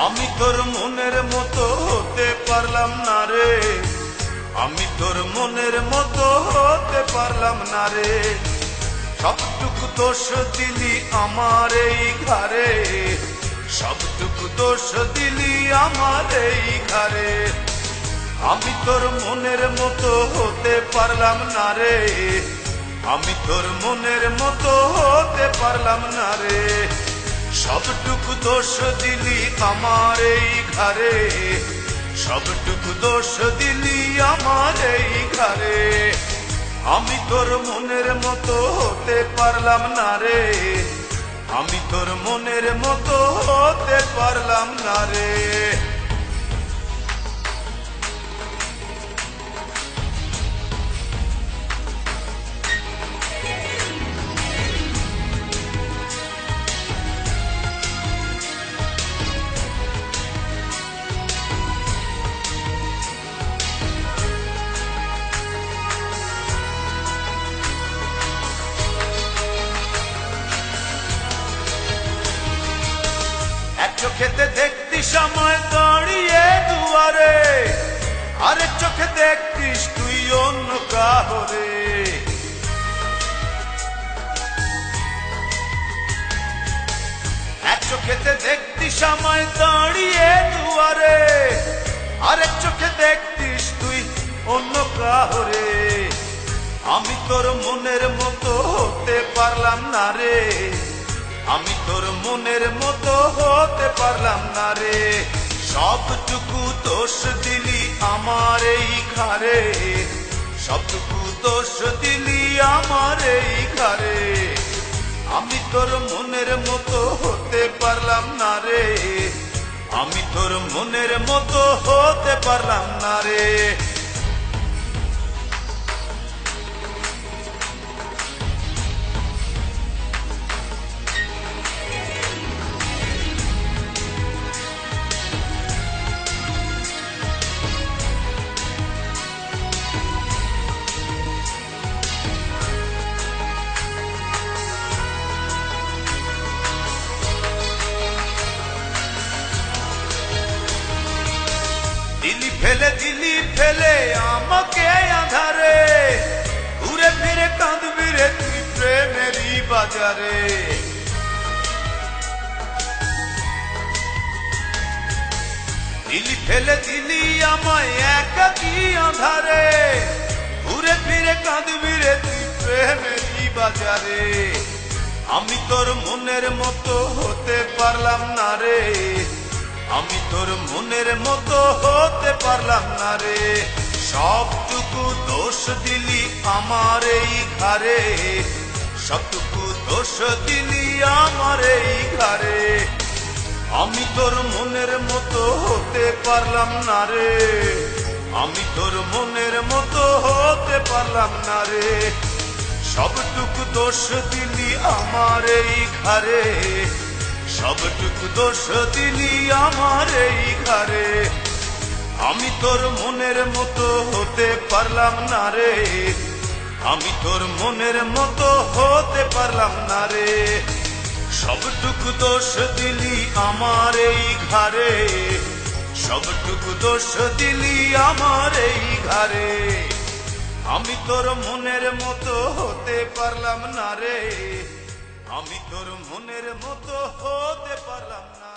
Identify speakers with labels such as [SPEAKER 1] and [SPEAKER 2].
[SPEAKER 1] আমি তোর মনের মতো হতে পারলাম না রে, আমি তোর মনের মতো হতে পারলাম না রে। সবটুকু দোষ দিলি আমার এই ঘরে, সবটুকু দোষ দিলি আমার এই ঘরে। আমি তোর মনের মতো হতে পারলাম না রে, আমি তোর মনের মতো হতে পারলাম না রে। সবটুকু দোষ দিলি আমার এই ঘরে, সবটুকু দোষ দিলি আমার এই ঘরে। আমি তোর মনের মতো হতে পারলাম না রে, আমি তোর মনের মতো হতে পারলাম না রে। এক চোখেতে দেখতি সময় দাঁড়িয়ে দুয়ারে, আরেক চোখে দেখতিস তুই অন্য কাহরে। এক চোখেতে দেখতি সময় দাঁড়িয়ে দুয়ারে, আরেক চোখে দেখতিস তুই অন্য কাহরে। আমি তোর মনের মতো হতে পারলাম না রে, আমি তোর মনের মতো হতে পারলাম না রে। সবটুকু দোষ দিলি আমার এই ঘরে, সবটুকু দোষ দিলি আমার এই ঘরে। আমি তোর মনের মতো হতে পারলাম না রে, আমি তোর মনের মতো হতে পারলাম না রে। দিলি ফেলে আমাকে আধারে, ঘুরে ফিরে কাঁদবি রে তুই প্রেমেরই বাজারে। দিলি আমায় একাকী আধারে, ঘুরে ফিরে কাঁদবি রে তুই প্রেমেরই বাজারে। আমি তোর মনের মতো হতে পারলাম না রে, আমি তোর মনের মতো হতে পারলাম না রে। সবটুকু দোষ দিলি আমার এই ঘরে, সবটুকু দোষ দিলি আমার এই ঘরে। আমি তোর মনের মতো হতে পারলাম না রে, আমি তোর মনের মতো হতে পারলাম না রে। সবটুকু দোষ দিলি আমার এই ঘরে, সবটুকু দোষ দিলি আমার এই ঘরে। আমি তোর মনের মতো হতে পারলাম না রে, আমি তোর মনের মতো হতে পারলাম না রে। সবটুকু দোষ দিলি আমার এই ঘরে, সবটুকু দোষ দিলি আমার এই ঘরে। আমি তোর মনের মতো হতে পারলাম না রে, আমি তোর মনের মতো হতে পারলাম না।